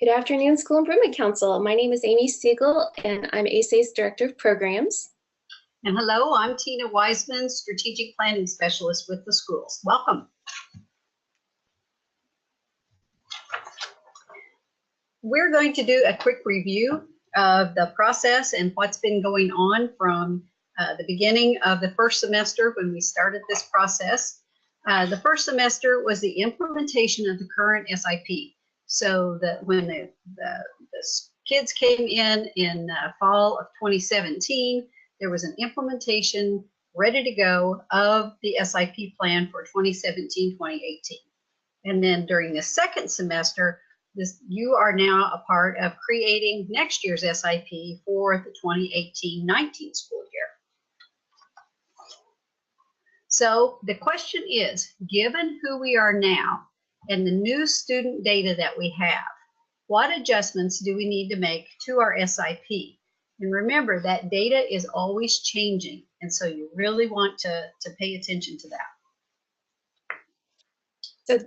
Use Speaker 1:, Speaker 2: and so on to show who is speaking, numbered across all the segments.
Speaker 1: Good afternoon, School Improvement Council. My name is Amy Siegel, and I'm ASA's Director of Programs.
Speaker 2: And hello, I'm Tina Wiseman, Strategic Planning Specialist with the schools. Welcome. We're going to do a quick review of the process and what's been going on from the beginning of the first semester when we started this process. The first semester was the implementation of the current SIP. So that when the kids came in fall of 2017, there was an implementation ready to go of the SIP plan for 2017-2018. And then during the second semester, you are now a part of creating next year's SIP for the 2018-19 school year. So the question is, given who we are now and the new student data that we have, what adjustments do we need to make to our SIP? And remember, that data is always changing, and so you really want to pay attention to that.
Speaker 1: So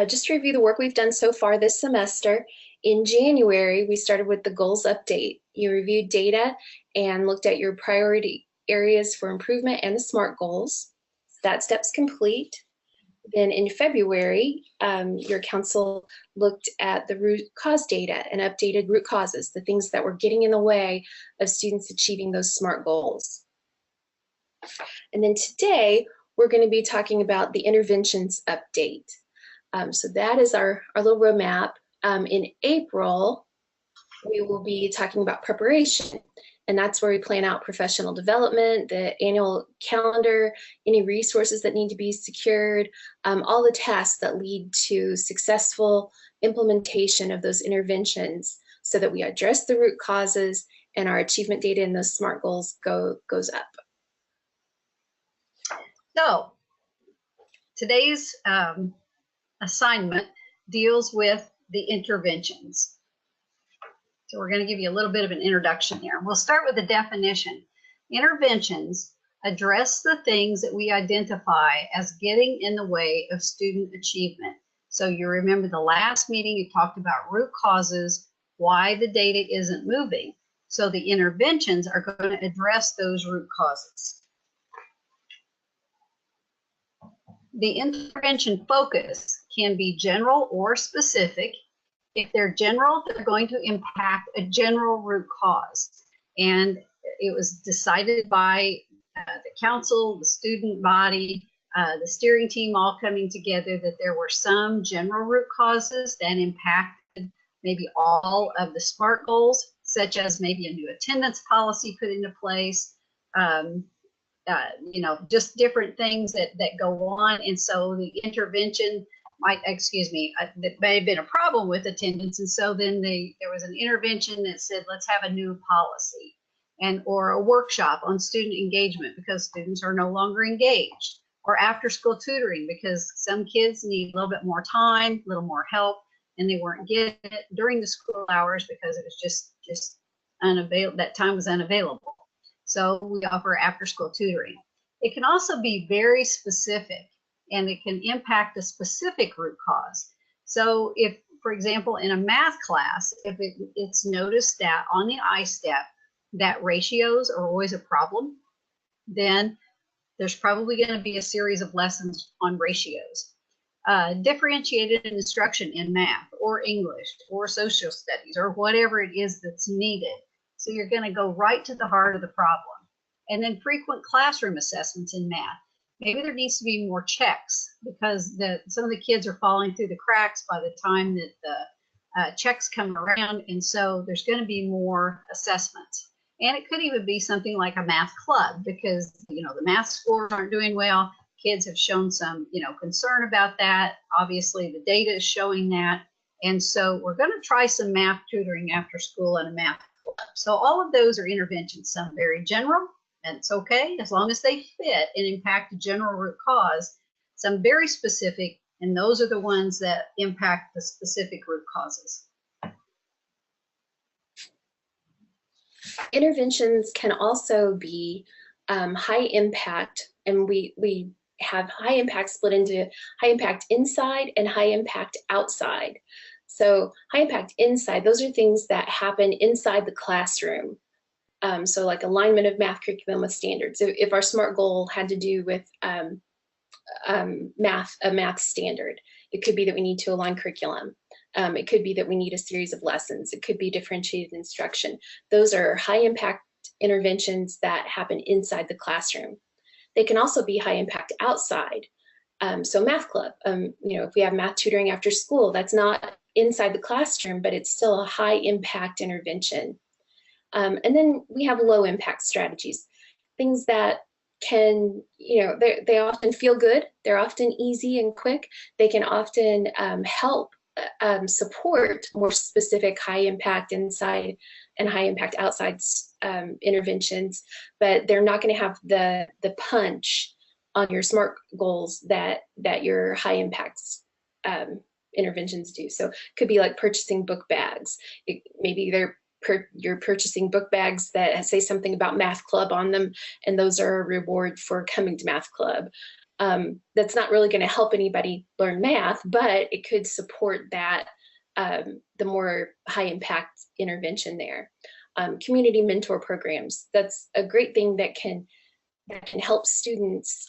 Speaker 1: just to review the work we've done so far this semester, in January, we started with the goals update. You reviewed data and looked at your priority areas for improvement and the SMART goals. That step's complete. Then in February, your council looked at the root cause data and updated root causes, the things that were getting in the way of students achieving those SMART goals. And then today, we're going to be talking about the interventions update. So that is our little roadmap. In April, we will be talking about preparation. And that's where we plan out professional development, the annual calendar, any resources that need to be secured, all the tasks that lead to successful implementation of those interventions so that we address the root causes and our achievement data and those SMART goals goes up.
Speaker 2: So today's assignment deals with the interventions. So we're going to give you a little bit of an introduction here. We'll start with the definition. Interventions address the things that we identify as getting in the way of student achievement. So you remember the last meeting, you talked about root causes, why the data isn't moving. So the interventions are going to address those root causes. The intervention focus can be general or specific. If they're general, they're going to impact a general root cause. And it was decided by the council, the student body, the steering team all coming together that there were some general root causes that impacted maybe all of the SMART goals, such as maybe a new attendance policy put into place, just different things that go on. And so the intervention that may have been a problem with attendance, and so then there was an intervention that said, let's have a new policy or a workshop on student engagement because students are no longer engaged, or after school tutoring because some kids need a little bit more time, a little more help, and they weren't getting it during the school hours because it was just unavailable. That time was unavailable. So we offer after school tutoring. It can also be very specific, and it can impact a specific root cause. So if, for example, in a math class, if it's noticed that on the I-step that ratios are always a problem, then there's probably going to be a series of lessons on ratios. Differentiated instruction in math or English or social studies or whatever it is that's needed. So you're going to go right to the heart of the problem. And then frequent classroom assessments in math. Maybe there needs to be more checks because some of the kids are falling through the cracks by the time that the checks come around, and so there's going to be more assessments. And it could even be something like a math club because the math scores aren't doing well. Kids have shown some concern about that. Obviously, the data is showing that, and so we're going to try some math tutoring after school and a math club. So all of those are interventions. Some very general. And it's okay as long as they fit and impact a general root cause. Some very specific, and those are the ones that impact the specific root causes.
Speaker 1: Interventions can also be high impact, and we have high impact split into high impact inside and high impact outside. So high impact inside, those are things that happen inside the classroom. So like alignment of math curriculum with standards. If our SMART goal had to do with a math standard, it could be that we need to align curriculum. It could be that we need a series of lessons. It could be differentiated instruction. Those are high impact interventions that happen inside the classroom. They can also be high impact outside. So math club, if we have math tutoring after school, that's not inside the classroom, but it's still a high impact intervention. And then we have low impact strategies, things that can, they often feel good. They're often easy and quick. They can often help support more specific high impact inside and high impact outside interventions, but they're not going to have the punch on your SMART goals that your high impact interventions do. So it could be like purchasing book bags. Maybe you're purchasing book bags that say something about math club on them, and those are a reward for coming to math club. That's not really going to help anybody learn math, but it could support that, the more high impact intervention there. Community mentor programs, that's a great thing that can help students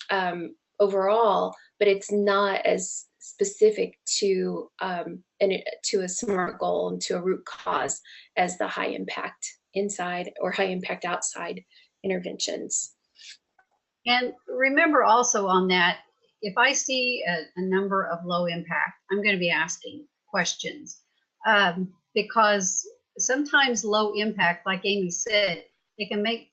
Speaker 1: overall, but it's not as specific to a SMART goal and to a root cause as the high impact inside or high impact outside interventions.
Speaker 2: And remember also on that, if I see a number of low impact, I'm going to be asking questions, because sometimes low impact, like Amy said, it can make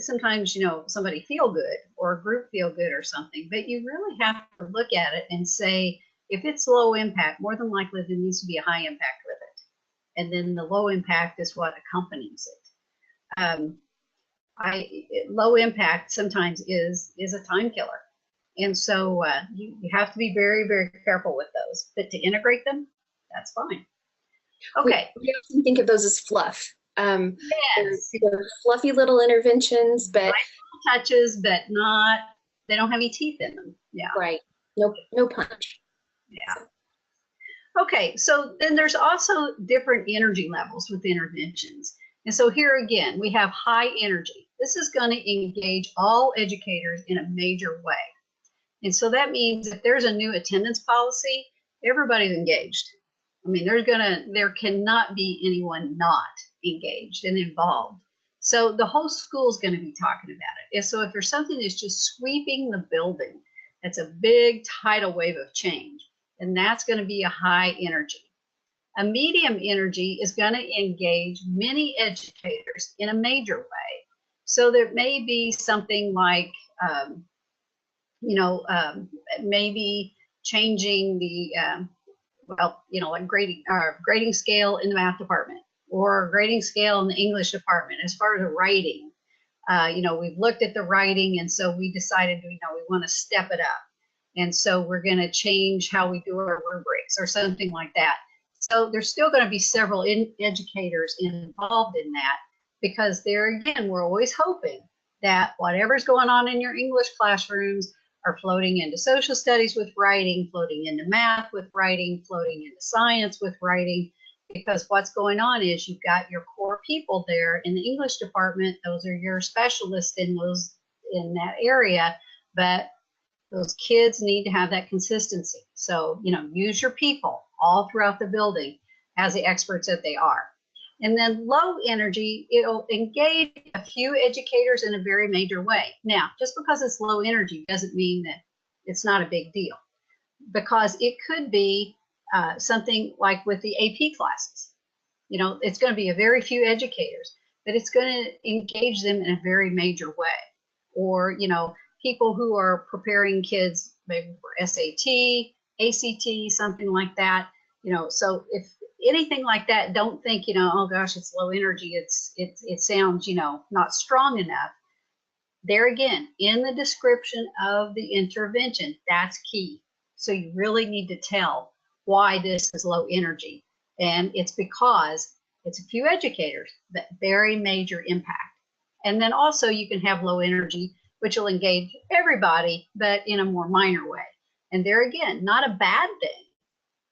Speaker 2: sometimes, somebody feel good or a group feel good or something, but you really have to look at it and say, if it's low impact, more than likely there needs to be a high impact with it. And then the low impact is what accompanies it. Low impact sometimes is a time killer. And so you have to be very, very careful with those, but to integrate them, that's fine. Okay.
Speaker 1: We often think of those as fluff.
Speaker 2: Yes.
Speaker 1: They're fluffy little interventions, but
Speaker 2: touches, but they don't have any teeth in them. Yeah.
Speaker 1: Right. No punch.
Speaker 2: Yeah. Okay, so then there's also different energy levels with interventions. And so here again, we have high energy. This is going to engage all educators in a major way. And so that means if there's a new attendance policy, everybody's engaged. I mean, there cannot be anyone not engaged and involved. So the whole school is going to be talking about it. And so if there's something that's just sweeping the building, that's a big tidal wave of change. And that's going to be a high energy. A medium energy is going to engage many educators in a major way. So there may be something like, maybe changing the, like grading scale in the math department or grading scale in the English department as far as writing. We've looked at the writing, and so we decided, we want to step it up. And so we're going to change how we do our rubrics or something like that. So there's still going to be several educators involved in that, because there again, we're always hoping that whatever's going on in your English classrooms are floating into social studies with writing, floating into math with writing, floating into science with writing, because what's going on is you've got your core people there in the English department. Those are your specialists in that area, but those kids need to have that consistency. So, use your people all throughout the building as the experts that they are. And then low energy, it'll engage a few educators in a very major way. Now, just because it's low energy doesn't mean that it's not a big deal, because it could be something like with the AP classes. It's going to be a very few educators, but it's going to engage them in a very major way. Or, people who are preparing kids maybe for SAT, ACT, something like that. So if anything like that, don't think, oh gosh, it's low energy. It sounds, not strong enough. There again, in the description of the intervention, that's key. So you really need to tell why this is low energy. And it's because it's a few educators, but very major impact. And then also you can have low energy, which will engage everybody, but in a more minor way. And there again, not a bad thing,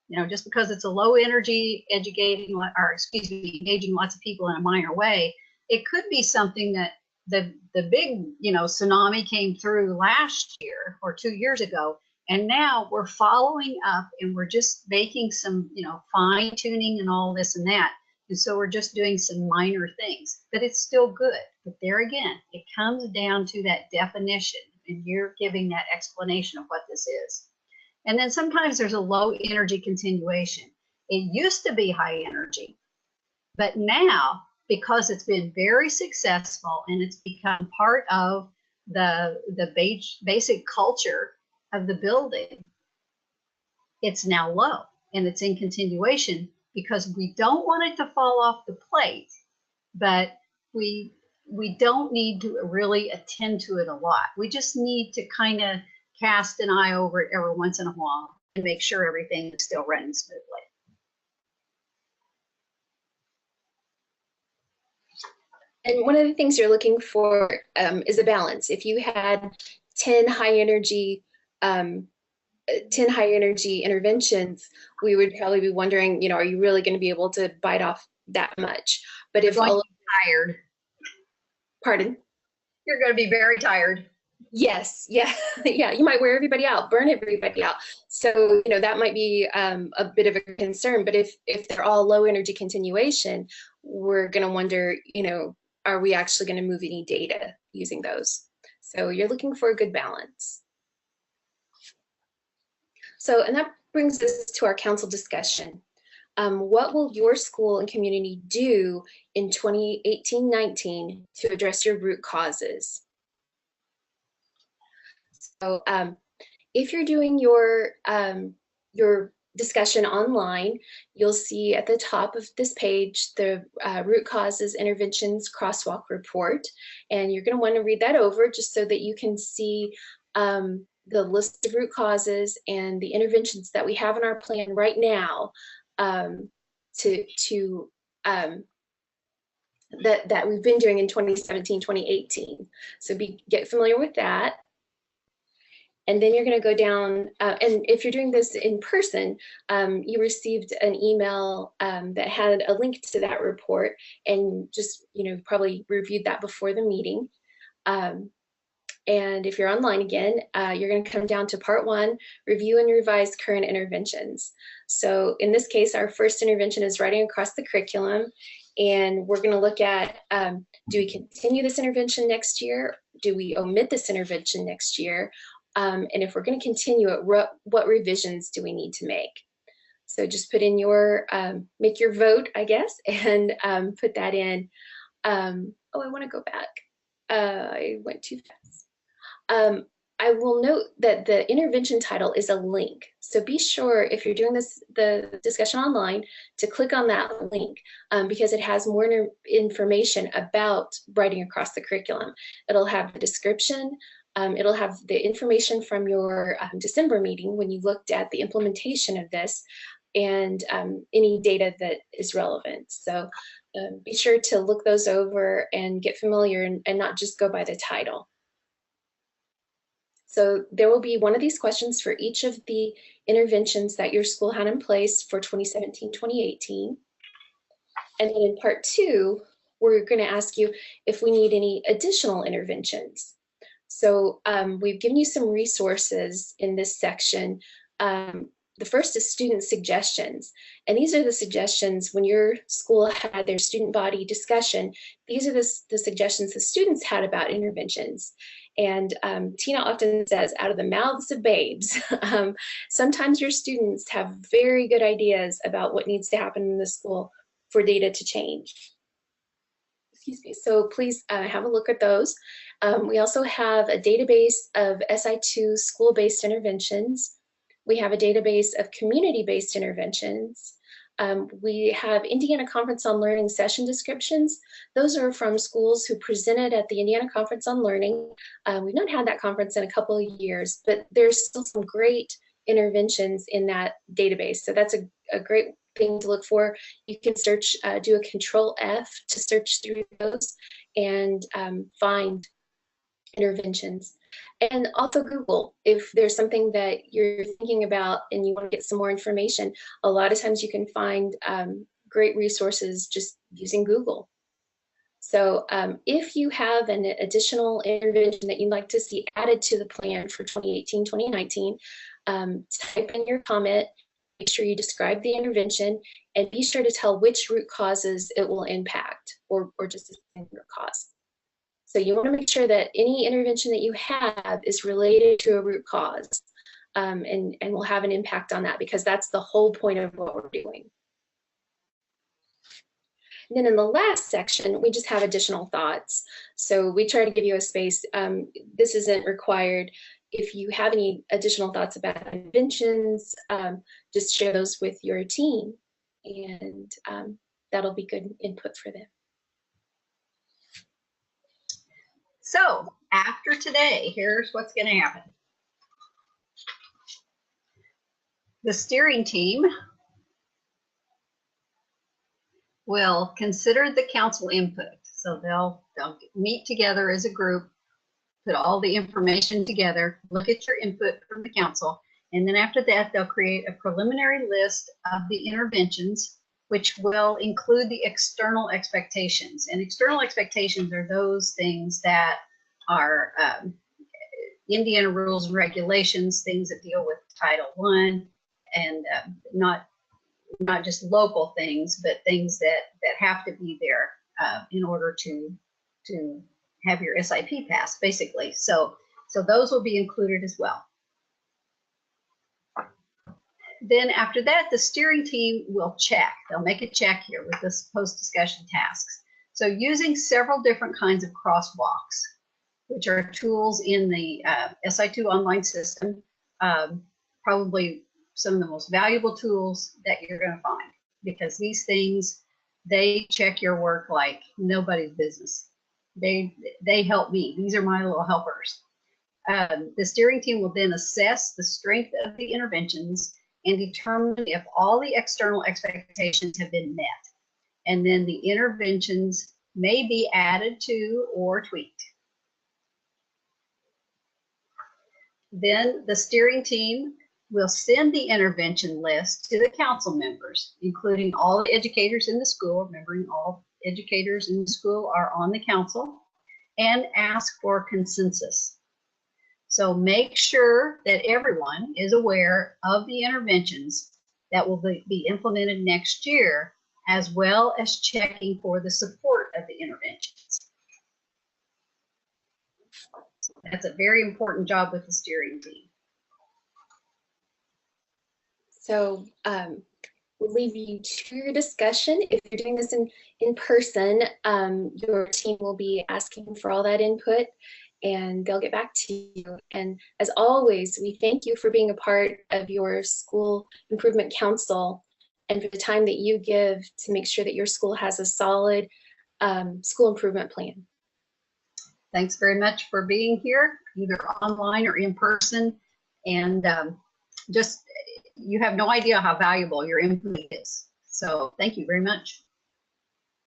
Speaker 2: You know, just because it's a low energy educating, or excuse me, engaging lots of people in a minor way, it could be something that the big, you know, tsunami came through last year or 2 years ago, and now we're following up and we're just making some, you know, fine tuning and all this and that. And so we're just doing some minor things, but it's still good. But there again, it comes down to that definition, and you're giving that explanation of what this is. And then sometimes there's a low energy continuation. It used to be high energy, but now, because it's been very successful and it's become part of the basic culture of the building, it's now low and it's in continuation because we don't want it to fall off the plate, but we don't need to really attend to it a lot. We just need to kind of cast an eye over it every once in a while and make sure everything is still running smoothly.
Speaker 1: And one of the things you're looking for is a balance. If you had 10 high energy 10 high energy interventions, we would probably be wondering, you know, are you really going to be able to bite off that much? But if all
Speaker 2: tired,
Speaker 1: pardon,
Speaker 2: you're going to be very tired.
Speaker 1: Yes, yeah, yeah. You might wear everybody out, burn everybody out. So, you know, that might be a bit of a concern. But if they're all low energy continuation, we're going to wonder, you know, are we actually going to move any data using those? So you're looking for a good balance. So, and that brings us to our council discussion. What will your school and community do in 2018-19 to address your root causes? So if you're doing your discussion online, you'll see at the top of this page the root causes interventions crosswalk report, and you're going to want to read that over just so that you can see the list of root causes and the interventions that we have in our plan right now that we've been doing in 2017, 2018. So get familiar with that. And then you're going to go down, and if you're doing this in person, you received an email that had a link to that report, and just, you know, probably reviewed that before the meeting. And if you're online again, you're going to come down to part 1, review and revise current interventions. So in this case, our first intervention is writing across the curriculum. And we're going to look at, do we continue this intervention next year? Do we omit this intervention next year? And if we're going to continue it, what revisions do we need to make? So just put in your, make your vote, I guess, and put that in. Oh, I want to go back. I went too fast. I will note that the intervention title is a link. So be sure, if you're doing the discussion online, to click on that link because it has more information about writing across the curriculum. It'll have the description. It'll have the information from your December meeting when you looked at the implementation of this, and any data that is relevant. So be sure to look those over and get familiar and not just go by the title. So there will be one of these questions for each of the interventions that your school had in place for 2017, 2018. And then in part 2, we're going to ask you if we need any additional interventions. So we've given you some resources in this section. The first is student suggestions. And these are the suggestions when your school had their student body discussion. These are the suggestions the students had about interventions. And Tina often says, out of the mouths of babes. Sometimes your students have very good ideas about what needs to happen in the school for data to change. Excuse me. So please have a look at those. We also have a database of SI2 school-based interventions. We have a database of community-based interventions. We have Indiana Conference on Learning session descriptions. Those are from schools who presented at the Indiana Conference on Learning. We've not had that conference in a couple of years, but there's still some great interventions in that database. So that's a great thing to look for. You can search, do a Control F to search through those and find interventions. And also Google, if there's something that you're thinking about and you want to get some more information, a lot of times you can find great resources just using Google. So if you have an additional intervention that you'd like to see added to the plan for 2018-2019, type in your comment, make sure you describe the intervention, and be sure to tell which root causes it will impact, or just a root cause. So you want to make sure that any intervention that you have is related to a root cause, and will have an impact on that, because that's the whole point of what we're doing. And then in the last section, we just have additional thoughts. So we try to give you a space. This isn't required. If you have any additional thoughts about interventions, just share those with your team, and that'll be good input for them.
Speaker 2: So after today, here's what's going to happen. The steering team will consider the council input. So they'll meet together as a group, put all the information together, look at your input from the council, and then after that, they'll create a preliminary list of the interventions, which will include the external expectations. And external expectations are those things that are Indiana rules and regulations, things that deal with Title I, and not just local things, but things that have to be there in order to have your SIP pass, basically. So those will be included as well. Then after that, the steering team will check. They'll make a check here with this post-discussion tasks. So using several different kinds of crosswalks, which are tools in the SI2 online system, probably some of the most valuable tools that you're going to find, because these things, they check your work like nobody's business. They help me. These are my little helpers. The steering team will then assess the strength of the interventions and determine if all the external expectations have been met. And then the interventions may be added to or tweaked. Then the steering team will send the intervention list to the council members, including all the educators in the school, remembering all educators in the school are on the council, and ask for consensus. So make sure that everyone is aware of the interventions that will be implemented next year, as well as checking for the support of the interventions. That's a very important job with the steering team.
Speaker 1: So we'll leave you to your discussion. If you're doing this in person, your team will be asking for all that input, and they'll get back to you. And as always, we thank you for being a part of your School Improvement Council and for the time that you give to make sure that your school has a solid school improvement plan.
Speaker 2: Thanks very much for being here, either online or in person. And just, you have no idea how valuable your input is. So thank you very much.